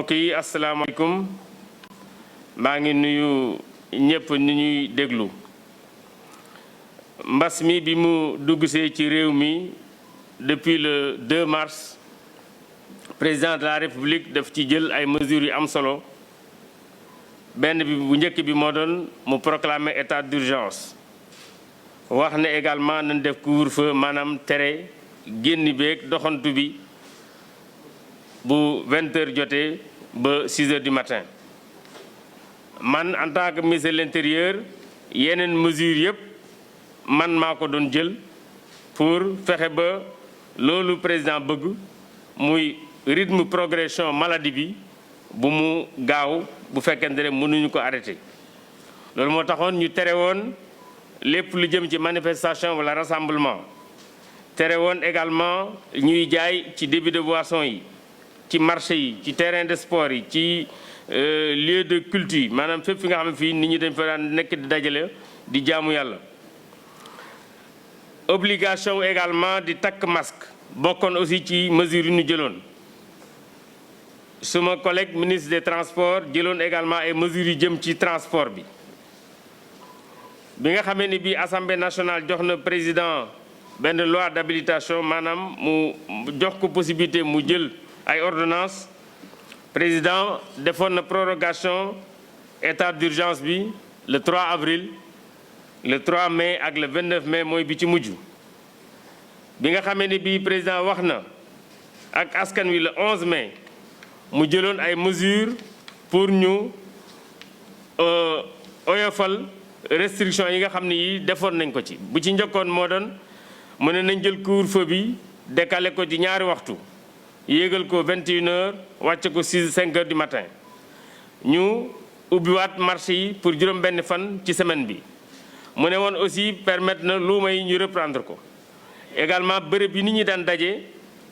mbokk yi asalaamaaleykum maa ngi nuyu ñëpp ni ñuy déglu mbas mi bi mu duggsee ci réew mi depuis le 2 mars président de la république daf ci jël ay mesures yu am solo benn bi bu njëkk bi moo doon mu proclamer état d'urgence wax ne également nañ def couvre-feu maanaam tere génn beeg doxantu bi bu 20 heures jotee ba 6 heures du matin man en tant que ministre de l'intérieur yeneen mesures yëpp man maa ko doon jël pour fexe ba loolu président bëgg muy rythme progression maladie bi bu mu gaaw bu fekkente ne mënuñu ko arrêter loolu moo taxoon ñu tere woon lépp lu jëm ci manifestation wala rassemblement tere woon également ñuy jaay ci débit de boisson yi ci marché yi ci terrain de sport yi ci lieu de culte yi maanaam fépp fi nga xam ne fii nit ñi dañ fa daan nekk di dajale di jaamu yàlla. obligation également di takk masque bokkoon aussi ci mesures yu ñu jëloon suma collègue ministre des transports jëloon également ay mesures yu jëm ci transport bi. bi nga xamee ni bii assemblée nationale jox na président benn loi d'habilitation maanaam mu jox ko possibilité mu jël ay ordonnance président defoon na prorogation état d'urgence bi le 3 avril le 3 mai ak le 29 mai mooy bi ci mujj bi nga xamee ni bii président wax na ak askan wi le 11 mai mu jëloon ay mesures pour ñu oyofal restriction yi nga xam ne yi defoon nañ ko ci bu ci njëkkoon moo doon mu ne nañ jël couvre-feu bi décaler ko ci ñaari waxtu yéegal ko 21 heures wàcce ko 5 heures du matin ñu ubbiwaat marché yi pour juróom-benn fan ci semaine bi mu ne woon aussi permettre na luuma yi ñu reprendre ko également bërëb yi nit ñi daan daje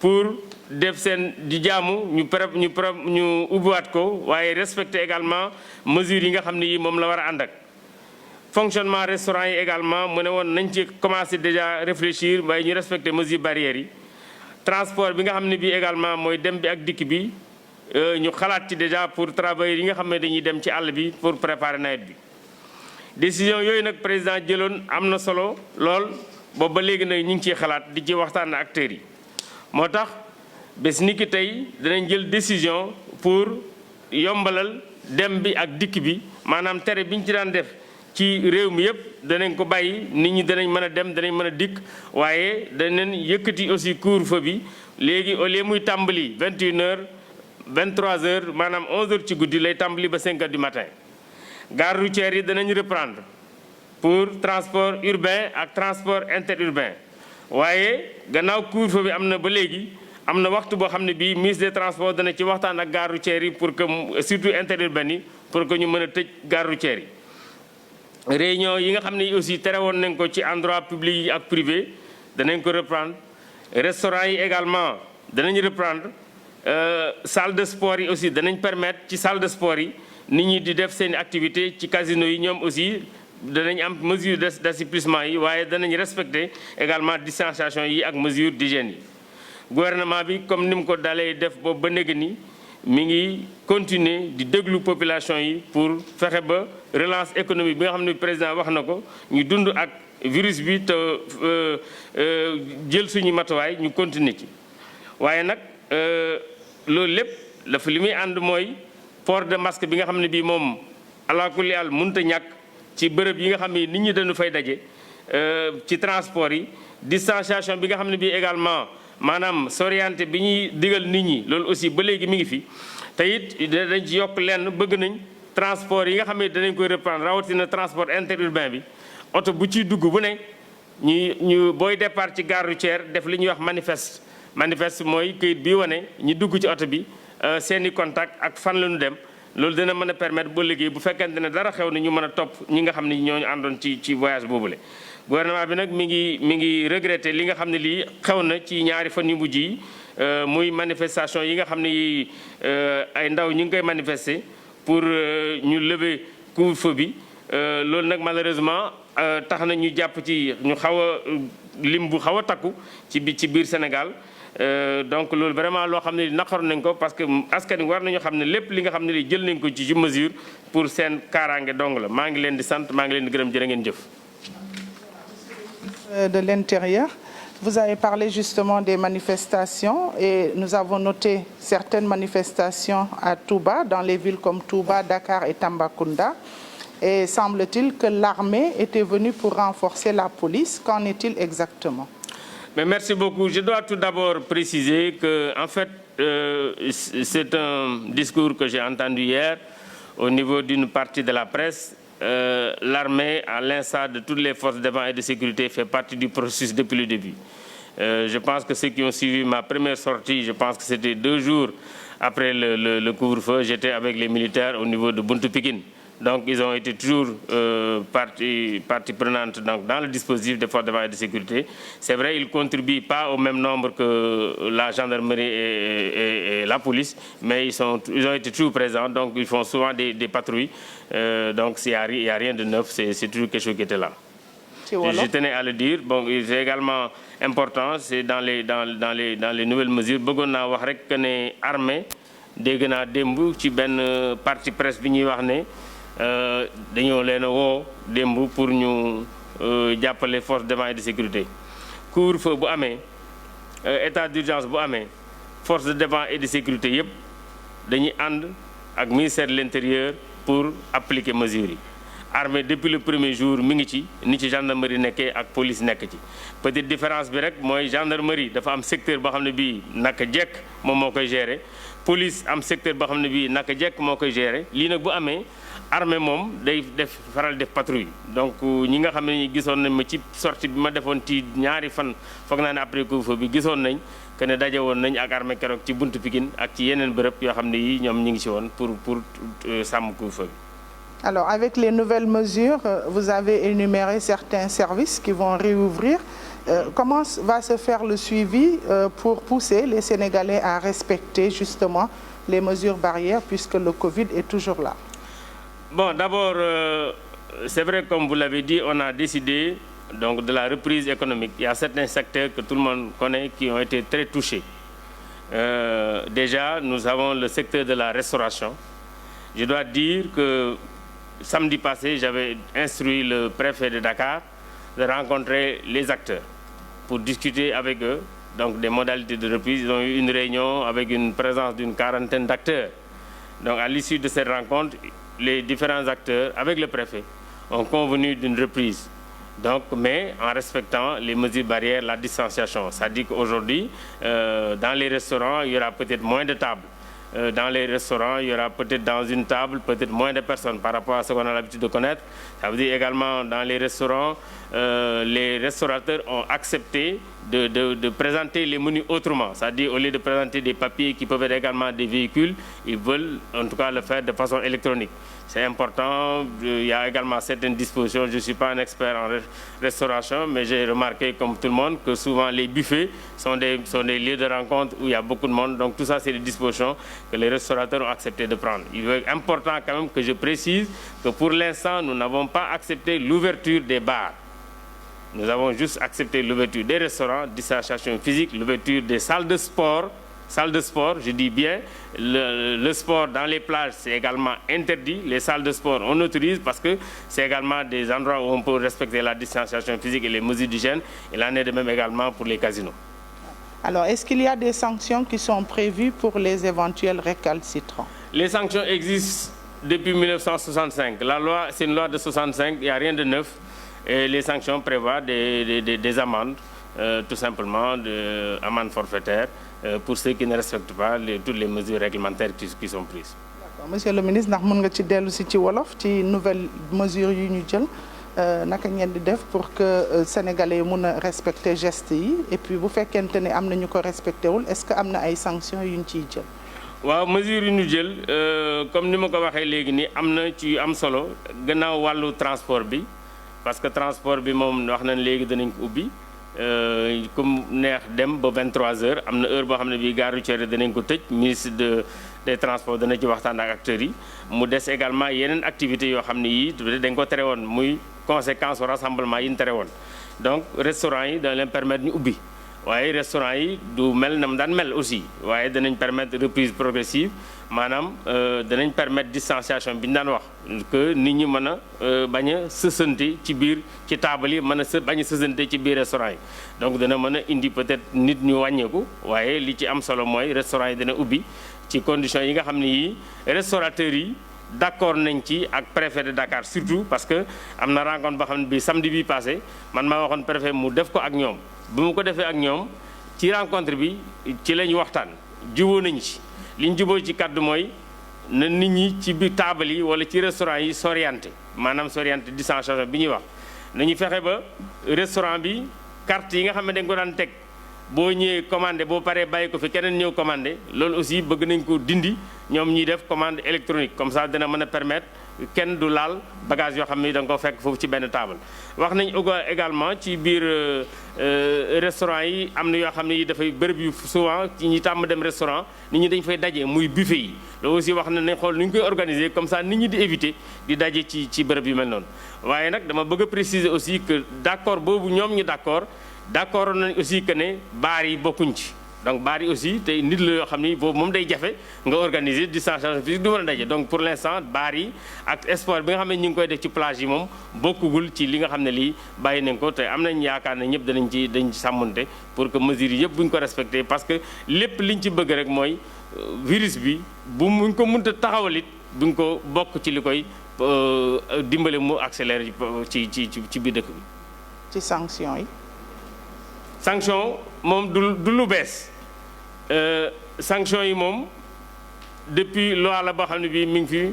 pour def seen di jaamu ñu ubbiwaat ko waaye respecter également mesures yi nga xam ne yi moom la war a ànd ak fonctionnement restaurant yi également mu ne woon nañ ci commencer déjà réfléchir waaye ñu respecter mesures barrières yi transport bi nga xam ne bii également mooy dem bi ak dikk bi ñu xalaat ci déjà pour travailleurs yi nga xam ne dañuy dem ci àll bi pour préparer nawet bi. décision yooyu nag président jëloon am na solo lool boobu ba léegi nag ñu ngi ciy xalaat di ci waxtaan ak acteurs yi moo tax bés ni ki tey danañ jël décision pour yombalal dem bi ak dikk bi maanaam tere bi ñu ci daan def. ci réew mi yëpp danañ ko bàyyi nit ñi danañ mën a dem danañ mën a dikk waaye danañ yëkkati aussi couvre-feu bi léegi au lieu muy tàmbali 21 heures 23 heures maanaam 11 heures ci guddi lay tàmbali ba 5 heures du matin. gare routière yi danañ reprendre pour transport urbain ak transport interurbain waaye gannaaw couvre-feu bi am na ba léegi am na waxtu boo xam ne bii ministre des transports dana ci waxtaan ak gare routière yi pour que surtout interurbain yi pour que ñu mën a tëj gare routière yi. réunion yi nga xam ne aussi tere woon nañ ko ci endroit public yi ak privé danañ ko reprendre restaurant yi également danañ reprendre salle de sport yi aussi danañ permettre ci salle de sport yi nit ñi di def seen activité ci casino yi ñoom aussi danañ am mesure d'assouplissement yi waaye danañ respecter également distanciation yi ak mesure d'hygiène yi. gouvernement bi comme ni mu ko dalee def boobu ba léegi ni mi ngi continuer di déglu population yi pour fexe ba relance économique bi nga xam ne président wax na ko ñu dund ak virus bi te jël suñu matuwaay ñu continuer ci. waaye nag loolu lépp dafa li muy ànd mooy port de masque bi nga xam ne bii moom ala kulli haal mënut a ñàkk ci bërëb yi nga xam ne nit ñi dañu fay daje ci transport yi distanciation bi nga xam ne bii également. maanaam s'orienter bi ñuy digal nit ñi loolu aussi ba léegi mi ngi fi te it dañ ci yokk lenn bëgg nañ transport yi nga xam ne danañ koy reprendre rawatina transport interurbain bi oto bu ciy dugg bu ne ñu booy départ ci gare routière def li ñuy wax manifeste mooy këyit bi wane ñi dugg ci oto bi seeni contact ak fan la ñu dem loolu dina mën a permettre ba léegi bu fekkente ne dara xew na ñu mën a topp ñi nga xam ne ñooñu àndoon ci voyage boobule. gouvernement bi nag mi ngi regretter li nga xam ne lii xew na ci ñaari fan yu mujj yi muy manifestation yi nga xam ne yi ay ndaw ñu ngi koy manifester pour ñu lever couvre-feu bi loolu nag malheureusement tax na ñu jàpp ci ñu xaw a lim bu xaw a takku ci biir Sénégal donc loolu vraiment loo xam ne naqar nañ ko parce que askan wi war nañu xam ne lépp li nga xam ne li jël nañ ko ci mesure pour seen kaaraange dong la maa ngi leen di sant maa ngi leen di gërëm jërë ngeen jëf. De l'Intérieur, vous avez parlé justement des manifestations et nous avons noté certaines manifestations à Touba, dans les villes comme Touba, Dakar et Tambacounda. Et semble-t-il que l'armée était venue pour renforcer la police. Qu'en est-il exactement? Mais merci beaucoup. Je dois tout d'abord préciser que, en fait, c'est un discours que j'ai entendu hier au niveau d'une partie de la presse. L'armée, à l'instar de toutes les forces de défense et de sécurité, fait partie du processus depuis le début. Je pense que ceux qui ont suivi ma première sortie, je pense que c'était 2 jours après le couvre-feu, j'étais avec les militaires au niveau de Buntu Pikine. Donc ils ont été toujours partie prenante donc, dans le dispositif des forces de défense et de sécurité. C'est vrai, ils ne contribuent pas au même nombre que la gendarmerie et la police, mais ils ont été toujours présents, donc ils font souvent des patrouilles. Donc il n'y a rien de neuf, c'est toujours quelque chose qui était là. Je tenais à le dire. Bon, c'est également important, c'est dans les nouvelles mesures. Bëggoon naa wax rek que ne armée dégg naa démb ci benn partie presse bi ñuy wax ne dañoo leen a woo démb pour ñu jàppale force de défense et de sécurité. Couvre-feu bu amee état d'urgence bu amee force de défense et de sécurité yëpp dañuy ànd ak ministère de l'Intérieur pour appliquer mesures yi. Armée depuis le premier jour mi ngi ci ni ci gendarmerie nekkee ak police nekk ci peut-être différence bi rek mooy gendarmerie dafa am secteur boo xam ne bii naka jekk moom moo koy gérer police am secteur boo xam ne bii naka jekk moo koy gérer lii nag bu amee armée moom day faral def patrouille donc ñi nga xam ne ñi gisoon nañ ma ci sortie bi ma defoon ci ñaari fan foog naa ne après couvre-feu bi gisoon nañ que ne daje woon nañ ak armée keroog ci buntu Pikine ak ci yeneen bërëb yoo xam ne yi ñoom ñi ngi ci woon pour sàmm couvre-feu bi. Alors, avec les nouvelles mesures, vous avez énuméré certains services qui vont réouvrir. Comment va se faire le suivi pour pousser les Sénégalais à respecter justement les mesures barrières puisque le Covid est toujours là? Bon, d'abord, c'est vrai, comme vous l'avez dit, on a décidé donc, de la reprise économique. Il y a certains secteurs que tout le monde connaît qui ont été très touchés. Déjà, nous avons le secteur de la restauration. Je dois dire que samedi passé, j'avais instruit le préfet de Dakar de rencontrer les acteurs pour discuter avec eux donc des modalités de reprise. Ils ont eu une réunion avec une présence d'une 40aine d'acteurs. Donc à l'issue de cette rencontre, les différents acteurs, avec le préfet, ont convenu d'une reprise. Donc, mais en respectant les mesures barrières, la distanciation. Ça dit qu'aujourd'hui, dans les restaurants, il y aura peut-être moins de tables. Dans les restaurants, il y aura peut-être dans une table, peut-être moins de personnes par rapport à ce qu'on a l'habitude de connaître. Ça veut dire également dans les restaurants, les restaurateurs ont accepté de présenter les menus autrement. C'est-à-dire au lieu de présenter des papiers qui peuvent être également des véhicules, ils veulent en tout cas le faire de façon électronique. C'est important, il y a également certaines dispositions. Je ne suis pas un expert en restauration, mais j'ai remarqué comme tout le monde que souvent les buffets sont des lieux de rencontre où il y a beaucoup de monde. Donc tout ça, c'est des dispositions que les restaurateurs ont accepté de prendre. Il est important quand même que je précise que pour l'instant, nous n'avons pas accepté l'ouverture des bars. Nous avons juste accepté l'ouverture des restaurants, distanciation physique, l'ouverture des salles de sport. Salles de sport, je dis bien, le sport dans les plages, c'est également interdit. Les salles de sport, on autorise parce que c'est également des endroits où on peut respecter la distanciation physique et les mesures d'hygiène. Il en est de même également pour les casinos. Alors, est-ce qu'il y a des sanctions qui sont prévues pour les éventuels récalcitrants? Les sanctions existent depuis 1965. La loi, c'est une loi de 65, il n'y a rien de neuf. Et les sanctions prévoient des amendes, tout simplement, des amendes forfaitaires. Pour ceux qui ne respectent pas toutes les mesures réglementaires qui sont prises. D'accord. Monsieur le ministre, ndax mën nga ci dellu si ci wolof ci nouvelles mesures yu ñu jël naka ngeen di def pour que sénégalais yi mën a respecter gestes yi et puis bu fekkente ne am na ñu ko respecté wul est-ce que am na ay sanctions yu ñu ciy jël. waaw mesures yu ñu jël comme ni ma ko waxee léegi nii am na ci am solo gannaaw wàllu transport bi parce que transport bi moom wax nañ léegi danañ ko ubbi. comme neex dem ba 23h am na heure boo xam ne bii gare routière danañ ko tëj ministre des transports dana ci waxtaan ak acteurs yi mu des également yeneen activités yoo xam ne yii dañ ko tere woon muy conséquence au rassemblement yi ñu tere woon donc restaurant yi dañ leen permettre ñu ubbi waaye restaurant yi du mel na mu daan mel aussi waaye danañ permettre reprise progressive maanaam danañ permettre distanciation bi ñu daan wax que nit ñi mën a bañ a sësante ci biir ci taabal yi mën a bañ a sësante ci biir restaurant yi donc dana mën a indi peut-être nit ñu wàññeeku waaye li ci am solo mooy restaurant yi dana ubbi ci conditions yi nga xam ne yii restaurateurs yi d'accord nañ ci ak préfet de Dakar surtout parce que am na rencontre boo xam ne bi samedi bi passé man maa waxoon préfet mu def ko ak ñoom bu mu ko defee ak ñoom ci rencontre bi ci lañ waxtaan juboo nañ ci li ñu juboo ci kàddu mooy na nit ñi ci biir taabal yi wala ci restaurant yi s'orienté maanaam s'orienté distanciation bi ñuy wax nañu fexe ba restaurant bi carte yi nga xam ne dañ ko daan teg boo ñëwee commandé boo paree bàyyi ko fi keneen ñëw commandé loolu aussi bëgg nañ ko dindi ñoom ñuy def commande électronique comme ça dina mën a permettre kenn du laal bagage yoo xam ne da nga ko fekk foofu ci benn table. wax nañ également ci biir restaurant yi am na yoo xam ne yi dafay bërëb yu souvent ci ñi tàmm dem restaurant nit ñi dañ fay daje muy buffet yi loolu aussi wax nañ xool nu ñu koy organiser comme ça nit ñi di éviter di daje ci bërëb yu mel noonu. waaye nag dama bëgg a préciser aussi que d'accord boobu ñoom ñu d'accord nañ aussi que ne baar yi bokkuñ ci donc baar yi aussi tey nit la yoo xam ni boobu moom day jafe nga organiser distanciation physique du mën a daje donc pour l'instant baar yi ak sport bi nga xam ne ñu ngi koy def ci plage yi moom bokkugul ci li nga xam ne lii bàyyi nañ ko te am nañ yaakaar ne ñëpp dañ ci sàmmonte pour que mesures yi yëpp bu ñu ko respecté parce que lépp liñ ci bëgg rek mooy virus bi bu muñ ko mënta taxawalit bu ñu ko bokk ci li koy dimbale mu accélérer ci biir dëkk bi. ci sanction yi. sanction moom du lu bees sanction yi moom depuis loi la boo xam ne bii mi ngi fi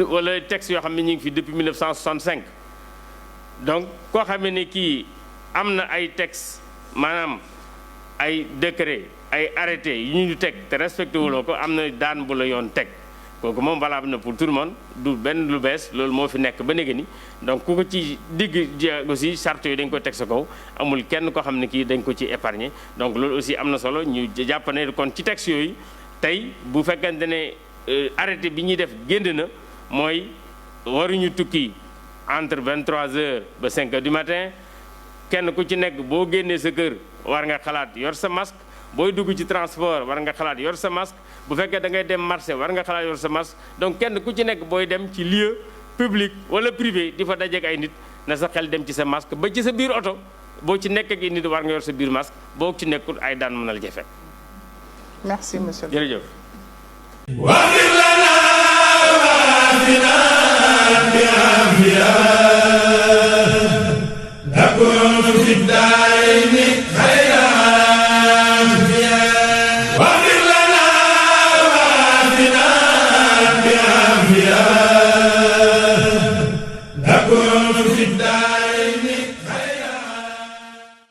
wala texte yoo xam ne ñu ngi fi depuis 1965 donc koo xam ne kii am na ay texte maanaam ay décret ay arrêté yu ñu teg te respecté wuloo ko am na daan bu la yoon teg kooku moom valable na pour tout le monde du benn lu bees loolu moo fi nekk ba léegi ni donc ku ko ci digg aussi charte yooyu dañ ko teg sa kaw amul kenn koo xam ne kii dañ ko ci épargner donc loolu aussi am na solo ñu jàpp ne kon ci texte yooyu tey bu fekkente ne arrêté bi ñuy def génn na mooy waruñu tukki entre 23h ba 5h du matin kenn ku ci nekk boo génnee sa kër war nga xalaat yor sa masque booy dugg ci transport war nga xalaat yor sa masque bu fekkee da ngay dem marché war nga xalaat yor sa masque donc kenn ku ci nekk booy dem ci lieu public wala privé di fa dajeek ay nit na sa xel dem ci sa masque ba ci sa biir oto boo ci nekk ak nit war nga yor sa biir masque boo ci nekkul ay daan mën na la jafe. merci monsieur. jërëjëf.